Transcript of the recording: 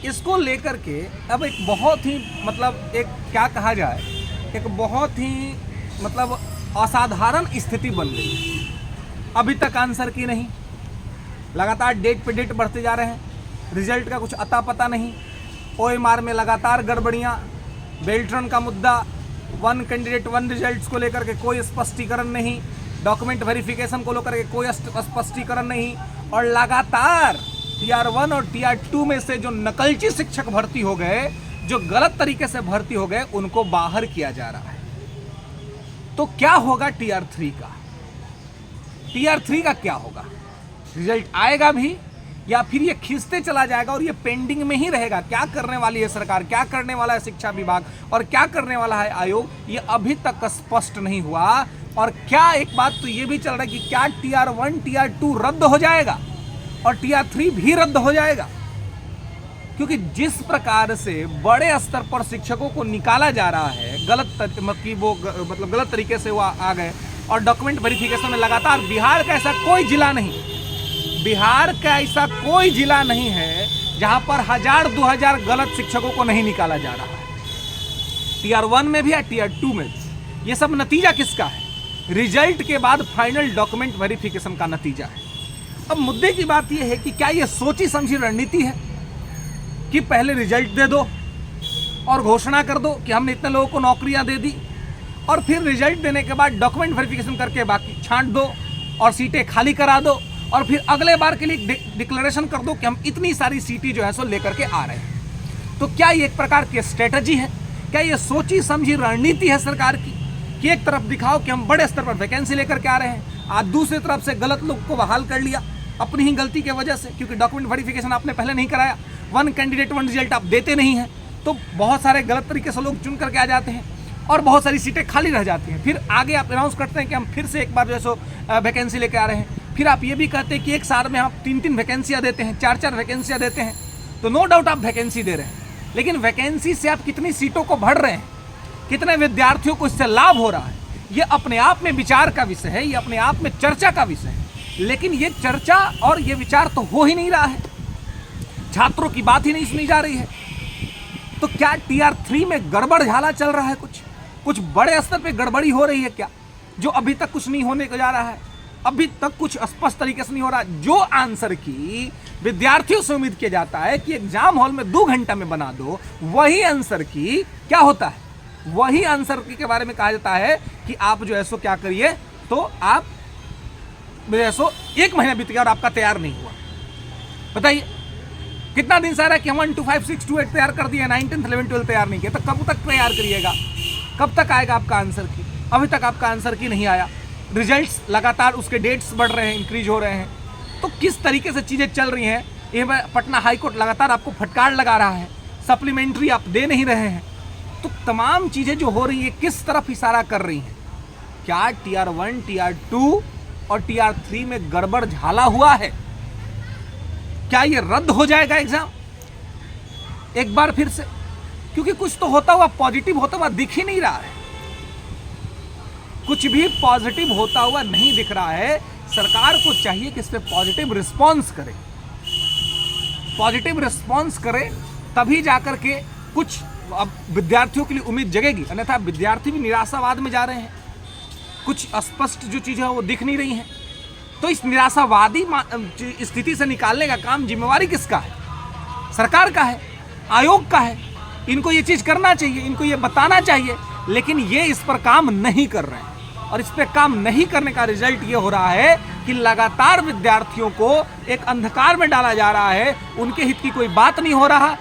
इसको लेकर के अब एक बहुत ही मतलब एक क्या कहा जाए, एक बहुत ही मतलब असाधारण स्थिति बन गई। अभी तक आंसर की नहीं, लगातार डेट पे डेट बढ़ते जा रहे हैं, रिजल्ट का कुछ अता पता नहीं। OMR में लगातार गड़बड़ियाँ, बेल्ट्रन का मुद्दा, वन कैंडिडेट वन रिजल्ट्स को लेकर के कोई स्पष्टीकरण नहीं, डॉक्यूमेंट वेरिफिकेशन को लेकर के कोई स्पष्टीकरण नहीं, और लगातार TR1 और TR2 में से जो नकलची शिक्षक भर्ती हो गए, जो गलत तरीके से भर्ती हो गए, उनको बाहर किया जा रहा है। तो क्या होगा TR3 का? TR3 का क्या होगा? रिजल्ट आएगा भी या फिर ये खींचते चला जाएगा और ये पेंडिंग में ही रहेगा? क्या करने वाली है सरकार, क्या करने वाला है शिक्षा विभाग और क्या करने वाला है आयोग, ये अभी तक स्पष्ट नहीं हुआ। और क्या एक बात तो ये भी चल रहा है कि क्या TR1 TR2 रद्द हो जाएगा और TR3 भी रद्द हो जाएगा? क्योंकि जिस प्रकार से बड़े स्तर पर शिक्षकों को निकाला जा रहा है, गलत तरीके से वो आ गए, और डॉक्यूमेंट वेरिफिकेशन में लगातार बिहार का ऐसा कोई जिला नहीं है जहां पर 1000-2000 गलत शिक्षकों को नहीं निकाला जा रहा है। TR1 में भी है, TR2 में भी। ये सब नतीजा किसका है? रिजल्ट के बाद फाइनल डॉक्यूमेंट वेरिफिकेशन का नतीजा है। अब मुद्दे की बात यह है कि क्या यह सोची समझी रणनीति है कि पहले रिजल्ट दे दो और घोषणा कर दो कि हमने इतने लोगों को नौकरियां दे दी, और फिर रिजल्ट देने के बाद डॉक्यूमेंट वेरिफिकेशन करके बाकी छांट दो और सीटें खाली करा दो, और फिर अगले बार के लिए डिक्लेरेशन कर दो कि हम इतनी सारी सीटें जो है सो लेकर के आ रहे हैं। तो क्या ये एक प्रकार की स्ट्रेटजी है? क्या ये सोची समझी रणनीति है सरकार की कि एक तरफ दिखाओ कि हम बड़े स्तर पर वैकेंसी लेकर के आ रहे हैं, आज दूसरी तरफ से गलत लोग को बहाल कर लिया अपनी ही गलती की वजह से, क्योंकि डॉक्यूमेंट वेरिफिकेशन आपने पहले नहीं कराया, वन कैंडिडेट वन रिजल्ट आप देते नहीं हैं, तो बहुत सारे गलत तरीके से लोग चुन करके आ जाते हैं और बहुत सारी सीटें खाली रह जाती हैं। फिर आगे आप अनाउंस करते हैं कि हम फिर से एक बार जो है सो वैकेंसी लेकर आ रहे हैं। फिर आप ये भी कहते हैं कि एक साल में आप 3-3 वैकेंसियाँ देते हैं, 4-4 वैकेंसियाँ देते हैं। तो नो डाउट आप वैकेंसी दे रहे हैं, लेकिन वैकेंसी से आप कितनी सीटों को भर रहे हैं, कितने विद्यार्थियों को इससे लाभ हो रहा है, ये अपने आप में विचार का विषय है, ये अपने आप में चर्चा का विषय है। लेकिन ये चर्चा और ये विचार तो हो ही नहीं रहा है, छात्रों की बात ही नहीं सुनी जा रही है। तो क्या TR3 में गड़बड़ झाला चल रहा है? कुछ बड़े स्तर पे गड़बड़ी हो रही है क्या, जो अभी तक कुछ नहीं होने को जा रहा है? अभी तक कुछ स्पष्ट तरीके से नहीं हो रहा। जो आंसर की विद्यार्थियों से उम्मीद किया जाता है कि एग्जाम हॉल में 2 घंटा में बना दो, वही आंसर की क्या होता है? वही आंसर की के बारे में कहा जाता है कि आप जो है सो क्या करिए, तो आप जो है सो 1 महीना बीत गया और आपका तैयार नहीं हुआ। बताइए कितना दिन से आ रहा है कि हम 1 2 5 6 2 8 तैयार कर दिए, 9 10 11 12 तैयार नहीं किया, तो कब तक तैयार करिएगा? कब तक आएगा आपका आंसर की? अभी तक आपका आंसर की नहीं आया। रिजल्ट्स लगातार उसके डेट्स बढ़ रहे हैं, इंक्रीज हो रहे हैं। तो किस तरीके से चीज़ें चल रही हैं, ये पटना हाईकोर्ट लगातार आपको फटकार लगा रहा है, सप्लीमेंट्री आप दे नहीं रहे हैं। तो तमाम चीज़ें जो हो रही है किस तरफ इशारा कर रही हैं? क्या TR1 TR2 और TR3 में गड़बड़ झाला हुआ है? क्या ये रद्द हो जाएगा एग्जाम एक बार फिर से? क्योंकि कुछ तो होता हुआ, पॉजिटिव होता हुआ दिख ही नहीं रहा है, कुछ भी पॉजिटिव होता हुआ नहीं दिख रहा है। सरकार को चाहिए कि इस पे पॉजिटिव रिस्पॉन्स करे, पॉजिटिव रिस्पॉन्स करे, तभी जाकर के कुछ अब विद्यार्थियों के लिए उम्मीद जगेगी। अन्यथा विद्यार्थी भी निराशावाद में जा रहे हैं, कुछ स्पष्ट जो चीज़ें हैं वो दिख नहीं रही हैं। तो इस निराशावादी स्थिति से निकालने का काम जिम्मेवारी किसका है? सरकार का है, आयोग का है। इनको ये चीज़ करना चाहिए, इनको ये बताना चाहिए, लेकिन ये इस पर काम नहीं कर रहे हैं। और इस पर काम नहीं करने का रिजल्ट ये हो रहा है कि लगातार विद्यार्थियों को एक अंधकार में डाला जा रहा है, उनके हित की कोई बात नहीं हो रहा,